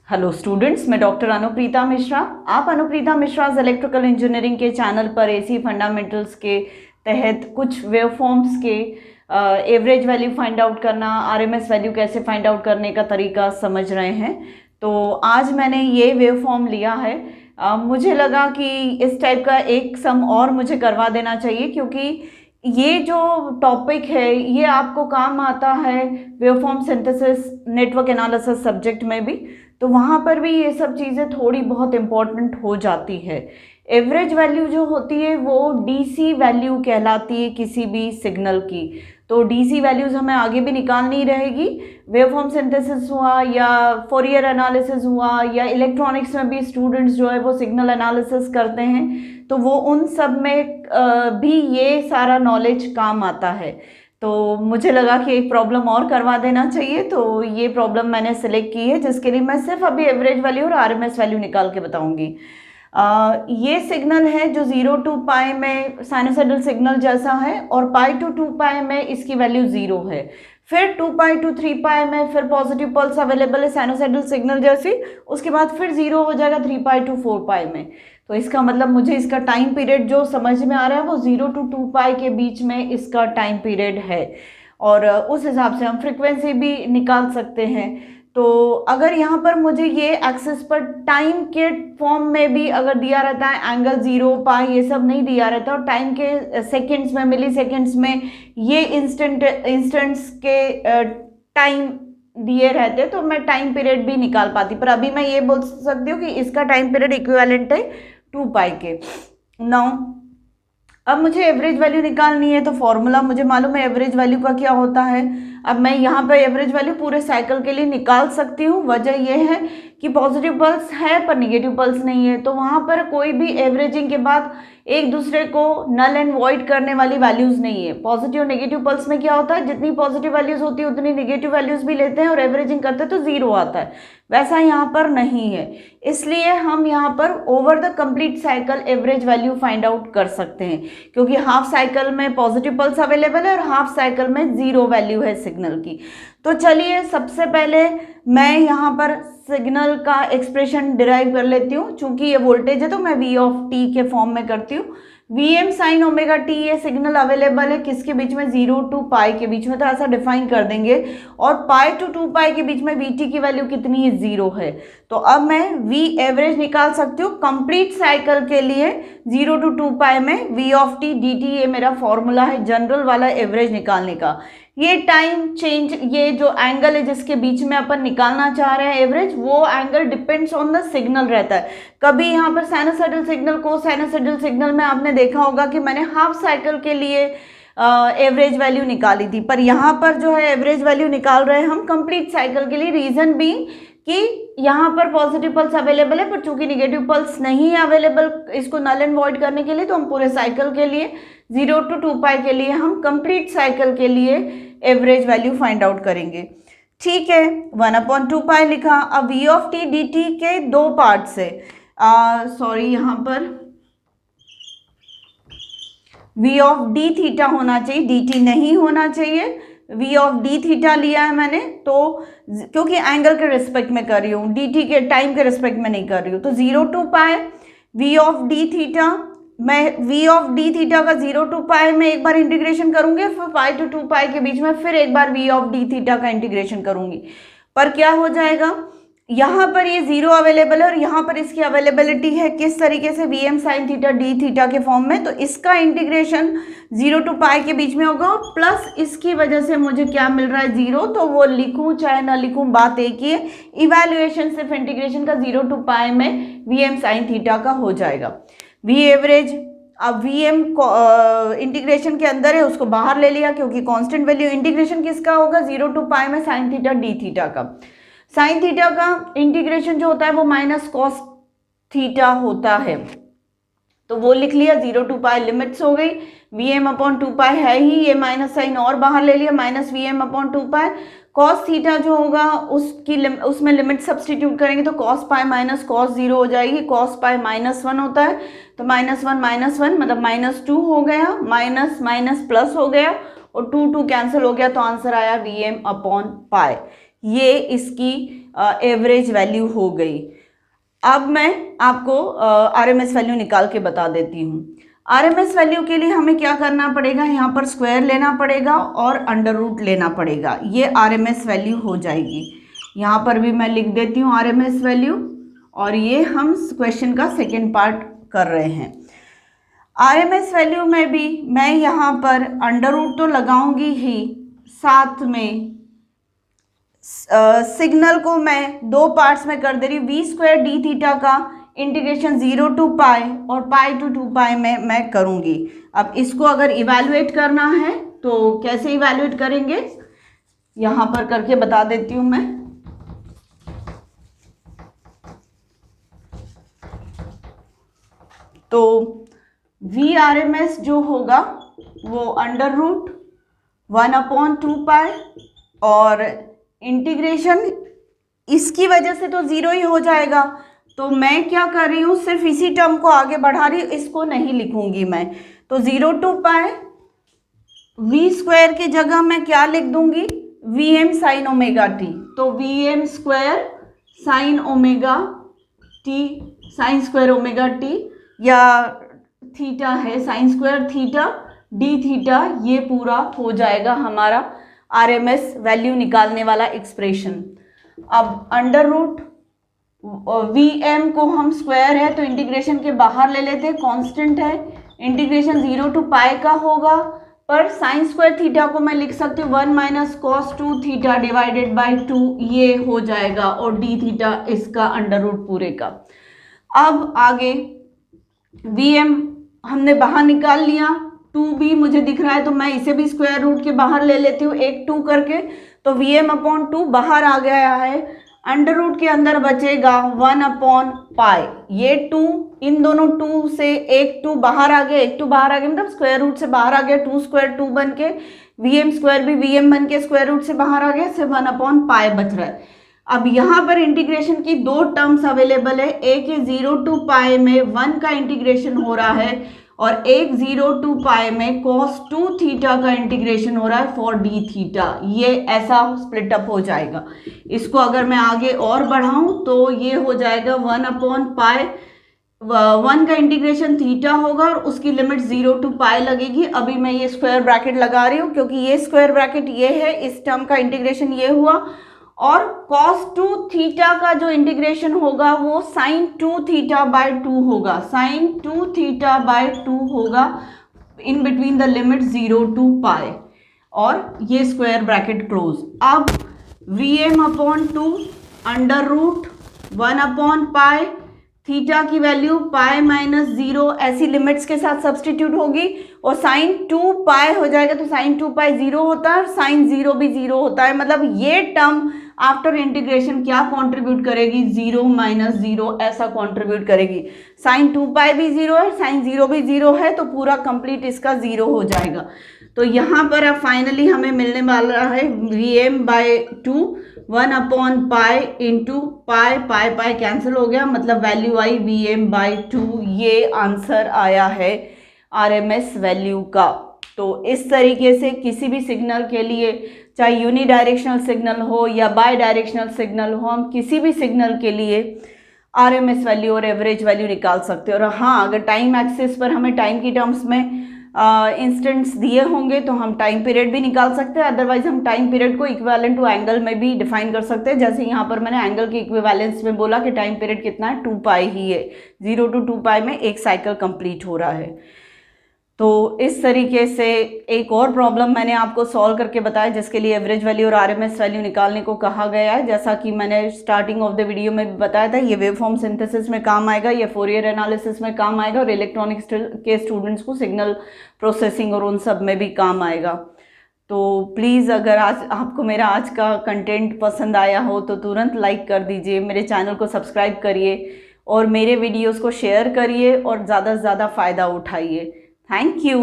Hello students, मैं doctor Anupreeta Mishra. आप Anupreeta Mishra electrical engineering के चैनल पर एसी फंडामेंटल्स के तहत कुछ वेवफॉर्म्स के एवरेज वैल्यू फाइंड आउट करना, आरएमएस वैल्यू कैसे फाइंड आउट करने का तरीका समझ रहे हैं। तो आज मैंने ये वेवफॉर्म लिया है। मुझे लगा कि इस टाइप का एक सम और मुझे करवा देना चाहिए, क्योंकि ये जो टॉपिक है ये आपको काम आता है waveform synthesis, network analysis subject में भी। तो वहाँ पर भी ये सब चीज़ें थोड़ी बहुत इम्पोर्टेंट हो जाती है। एवरेज वैल्यू जो होती है वो डीसी वैल्यू कहलाती है किसी भी सिग्नल की। तो डीसी वैल्यूज़ हमें आगे भी निकालनी रहेगी। वेवफॉर्म सिंथेसिस हुआ या फोरियर एनालिसिस हुआ या इलेक्ट्रॉनिक्स में भी स्टूडेंट्स जो है वो सिग्नल एनालिसिस करते हैं, तो वो उन सब में भी ये सारा नॉलेज काम आता है। तो मुझे लगा कि एक प्रॉब्लम और करवा देना चाहिए, तो ये प्रॉब्लम मैंने सेलेक्ट की है, जिसके लिए मैं सिर्फ अभी एवरेज वैल्यू और आरएमएस वैल्यू निकाल के बताऊंगी। ये सिग्नल है जो 0 to पाई में साइनोसॉइडल सिग्नल जैसा है, और पाई टू 2 पाई में इसकी वैल्यू 0 है। फिर 2 पाई टू 3 पाई में फिर पॉजिटिव पल्स अवेलेबल है साइनोसॉइडल सिग्नल जैसी, उसके बाद फिर 0 हो जाएगा 3 पाई टू 4 पाई में। तो इसका मतलब मुझे इसका टाइम पीरियड जो समझ में आ रहा है वो 0 to 2 पाई के बीच में इसका टाइम पीरियड है, और उस हिसाब से हम फ्रिक्वेंसी भी निकाल सकते हैं। तो अगर यहाँ पर मुझे ये एक्सिस पर टाइम के फॉर्म में भी अगर दिया रहता है, एंगल 0 पाई ये सब नहीं दिया रहता, और टाइम के सेकेंड्स में, मिली सेकेंड्स में ये इंस्टेंट्स के टाइम दिए रहते, तो मैं टाइम पीरियड भी निकाल पाती। पर अभी मैं ये बोल सकती हूँ कि इसका टाइम पीरियड इक्विवेलेंट है 2 पाई के। नाउ अब मुझे एवरेज वैल्यू निकालनी है, तो फॉर्मूला मुझे मालूम है एवरेज वैल्यू का क्या होता है। अब मैं यहाँ पर एवरेज वैल्यू पूरे साइकिल के लिए निकाल सकती हूँ। वजह यह है कि पॉजिटिव पल्स है पर निगेटिव पल्स नहीं है, तो वहाँ पर कोई भी एवरेजिंग के बाद एक दूसरे को नल एंड वॉइड करने वाली वैल्यूज नहीं है। पॉजिटिव और नेगेटिव पल्स में क्या होता है, जितनी पॉजिटिव वैल्यूज होती है उतनी नेगेटिव वैल्यूज भी लेते हैं, और एवरेजिंग करते हैं तो 0 आता है। वैसा यहाँ पर नहीं है, इसलिए हम यहाँ पर over the complete cycle average value find out कर सकते हैं, क्योंकि हाफ साइकिल में पॉजिटिव पल्स अवेलेबल है और हाफ साइकिल में 0 वैल्यू है सिग्नल की। तो चलिए सबसे पहले मैं यहाँ पर सिग्नल का एक्सप्रेशन डिराइव कर लेती हूँ। चूंकि ये वोल्टेज है तो मैं वी ऑफ टी के फॉर्म में करती हूँ। V M sine omega T, ये सिग्नल अवेलेबल है किसके बीच में, 0 to पाई के बीच में, तो ऐसा डिफाइन कर देंगे। और पाई टू 2 पाई के बीच में वी टी की वैल्यू कितनी है, 0 है। तो अब मैं वी एवरेज निकाल सकती हूँ कंप्लीट साइकिल के लिए। 0 to 2 पाई में V of T D T, ये मेरा फॉर्मूला है जनरल वाला एवरेज निकालने का। ये टाइम चेंज, ये जो एंगल है जिसके बीच में अपन निकालना चाह रहे हैं एवरेज, वो angle depends on the signal रहता है। कभी यहाँ पर साइनोसॉइडल सिग्नल को, साइनोसॉइडल सिग्नल में आपने देखा होगा कि मैंने हाफ साइकिल के लिए एवरेज वैल्यू निकाली थी, पर यहाँ पर जो है एवरेज वैल्यू निकाल रहे हैं हम कंप्लीट साइकिल के लिए। रीजन भी कि यहाँ पर पॉजिटिव पल्स अवेलेबल है, पर चूंकि निगेटिव पल्स नहीं है अवेलेबल इसको नल एंड वॉइड करने के लिए, तो हम पूरे साइकिल के लिए 0 to 2 पाई के लिए हम कंप्लीट साइकिल के लिए एवरेज वैल्यू फाइंड आउट करेंगे। ठीक है, 1/2 पाई लिखा। अब V of T D T के दो पार्ट्स है, सॉरी यहाँ पर वी ऑफ डी थीटा होना चाहिए, डी टी नहीं होना चाहिए। वी ऑफ डी थीटा लिया है मैंने, तो क्योंकि एंगल के रिस्पेक्ट में कर रही हूँ, डी टी के टाइम के रिस्पेक्ट में नहीं कर रही हूँ, तो 0 to pi V of D theta. मैं वी ऑफ डी थीटा का 0 to पाई में एक बार इंटीग्रेशन करूंगी, फिर पाई टू 2 पाई के बीच में फिर एक बार वी ऑफ डी थीटा का इंटीग्रेशन करूंगी। पर क्या हो जाएगा, यहाँ पर ये 0 अवेलेबल है और यहाँ पर इसकी अवेलेबिलिटी है किस तरीके से, V M sine theta D theta के फॉर्म में। तो इसका इंटीग्रेशन 0 to पाई के बीच में होगा, प्लस इसकी वजह से मुझे क्या मिल रहा है, 0। तो वो लिखूं चाहे ना लिखूं बात एक ही है, इवैल्यूएशन सिर्फ इंटीग्रेशन का 0 to पाई में वी एम साइन थीटा का हो जाएगा। वी एवरेज, अब वी एम इंटीग्रेशन के अंदर है उसको बाहर ले लिया, क्योंकि कांस्टेंट वैल्यू इंटीग्रेशन किसका होगा, 0 to पाई में साइन थीटा डी थीटा का। साइन थीटा का इंटीग्रेशन जो होता है वो माइनस कॉस थीटा होता है, तो वो लिख लिया। 0 to पाई लिमिट्स हो गई, वी एम अपॉन 2 पाई है ही, ये माइनस साइन और बाहर ले लिया, माइनस वी एम अपॉन 2 पाई। कॉस थीटा जो होगा उसमें लिमिट सब्सटीट्यूट करेंगे, तो कॉस पाई माइनस कॉस 0 हो जाएगी। कॉस पाई -1 होता है, तो -1 मतलब -2 हो गया, माइनस प्लस हो गया, और 2 कैंसिल हो गया, तो आंसर आया वी एम अपॉन पाई। ये इसकी एवरेज वैल्यू हो गई। अब मैं आपको आरएमएस वैल्यू निकाल के बता देती हूँ। आरएमएस वैल्यू के लिए हमें क्या करना पड़ेगा, यहाँ पर स्क्वायर लेना पड़ेगा और अंडर रूट लेना पड़ेगा, ये आरएमएस वैल्यू हो जाएगी। यहाँ पर भी मैं लिख देती हूँ आरएमएस वैल्यू, और ये हम क्वेश्चन का सेकेंड पार्ट कर रहे हैं। आरएमएस वैल्यू में भी मैं यहाँ पर अंडर रूट तो लगाऊंगी ही, साथ में सिग्नल को मैं दो पार्ट्स में कर दे रही हूँ। वी स्क्वायर डी थीटा का इंटीग्रेशन 0 टू पाई और पाई टू 2 पाई में मैं करूँगी। अब इसको अगर इवैल्यूएट करना है तो कैसे इवैल्यूएट करेंगे, यहाँ पर करके बता देती हूँ मैं। तो वी आर एम एस जो होगा वो अंडर रूट 1/2 पाई, और इंटीग्रेशन इसकी वजह से तो 0 ही हो जाएगा। तो मैं क्या कर रही हूँ, सिर्फ इसी टर्म को आगे बढ़ा रही हूँ, इसको नहीं लिखूंगी मैं। तो 0 टू पाई वी स्क्वायर की जगह मैं क्या लिख दूंगी, V M sine omega T. तो V M square sine omega T, sine square omega T, या थीटा है sine square theta D theta, ये पूरा हो जाएगा हमारा आरएमएस वैल्यू निकालने वाला एक्सप्रेशन। अब अंडर रूट वी एम को हम स्क्वायर है तो इंटीग्रेशन के बाहर ले लेते हैं, कांस्टेंट है, इंटीग्रेशन 0 टू पाई का होगा, पर साइन स्क्वायर थीटा को मैं लिख सकती हूँ 1 minus cos 2 theta divided by 2, ये हो जाएगा, और डी थीटा इसका अंडर रूट पूरे का। अब आगे वी एम हमने बाहर निकाल लिया, 2 भी मुझे दिख रहा है तो मैं इसे भी स्क्वायर रूट के बाहर ले लेती हूँ, 1 2 करके, तो वी एम अपॉन 2 बाहर आ गया है। अंडर रूट के अंदर बचेगा 1 अपॉन पाई, ये 2, इन दोनों 2 से एक 2 बाहर आ गया, एक 2 बाहर आ गया, मतलब स्क्वायर रूट से बाहर आ गया, 2 स्क्वायर 2 बन के, वी एम स्क्वायर भी वी एम बन के स्क्वायर रूट से बाहर आ गया, सिर्फ 1 अपॉन पाई बच रहा है। अब यहाँ पर इंटीग्रेशन की दो टर्म्स अवेलेबल है, एक है 0 टू पाई में 1 का इंटीग्रेशन हो रहा है, और एक 0 टू पाई में cos 2 थीटा का इंटीग्रेशन हो रहा है फॉर डी थीटा, ये ऐसा स्प्लिट अप हो जाएगा। इसको अगर मैं आगे और बढ़ाऊं तो ये हो जाएगा 1 अपॉन पाई, 1 का इंटीग्रेशन थीटा होगा और उसकी लिमिट 0 टू पाई लगेगी। अभी मैं ये स्क्वायर ब्रैकेट लगा रही हूँ क्योंकि ये स्क्वायर ब्रैकेट ये है, इस टर्म का इंटीग्रेशन ये हुआ, और cos 2 थीटा का जो इंटीग्रेशन होगा वो sin 2 थीटा बाय 2 होगा, sin 2 थीटा बाय 2 होगा in between the limit 0 to pi, और ये स्क्वायर ब्रैकेट क्लोज। अब Vm upon 2 under root 1 upon pi, theta की वैल्यू पाई माइनस 0 ऐसी लिमिट्स के साथ सब्सटीट्यूट होगी, और साइन 2 पाई हो जाएगा, तो साइन 2 पाई 0 होता है और साइन 0 भी 0 होता है, मतलब ये टर्म आफ्टर इंटीग्रेशन क्या कंट्रीब्यूट करेगी, 0 माइनस 0 ऐसा कंट्रीब्यूट करेगी। साइन 2 पाई भी 0 है, साइन 0 भी 0 है, तो पूरा कंप्लीट इसका 0 हो जाएगा। तो यहाँ पर अब फाइनली हमें मिलने वाला है Vm by 2 1 upon pi into pi, pi pi cancel हो गया, मतलब वैल्यू आई Vm बाई 2, ये आंसर आया है आरएमएस वैल्यू का। तो इस तरीके से किसी भी सिग्नल के लिए, चाहे यूनिडायरेक्शनल सिग्नल हो या बाय डायरेक्शनल सिग्नल हो, हम किसी भी सिग्नल के लिए आरएमएस वैल्यू और एवरेज वैल्यू निकाल सकते हैं। और हाँ, अगर टाइम एक्सिस पर हमें टाइम की टर्म्स में इंस्टेंट्स दिए होंगे तो हम टाइम पीरियड भी निकाल सकते हैं, अदरवाइज हम टाइम पीरियड को इक्विवेलेंट टू एंगल में भी डिफाइन कर सकते हैं। जैसे यहाँ पर मैंने एंगल के इक्विवेलेंस में बोला कि टाइम पीरियड कितना है, 2 पाई ही है, 0 टू 2 पाई में एक साइकिल कंप्लीट हो रहा है। तो इस तरीके से एक और प्रॉब्लम मैंने आपको सॉल्व करके बताया जिसके लिए एवरेज वैल्यू और आरएमएस वैल्यू निकालने को कहा गया है। जैसा कि मैंने स्टार्टिंग ऑफ द वीडियो में भी बताया था, ये वेवफॉर्म सिंथेसिस में काम आएगा, ये फोरियर एनालिसिस में काम आएगा, और इलेक्ट्रॉनिक्स के स्टूडेंट्स को सिग्नल प्रोसेसिंग और उन सब में भी काम आएगा। तो प्लीज़ अगर आज आपको मेरा आज का कंटेंट पसंद आया हो तो तुरंत लाइक कर दीजिए, मेरे चैनल को सब्सक्राइब करिए और मेरे वीडियोज़ को शेयर करिए और ज़्यादा से ज़्यादा फ़ायदा उठाइए। Thank you.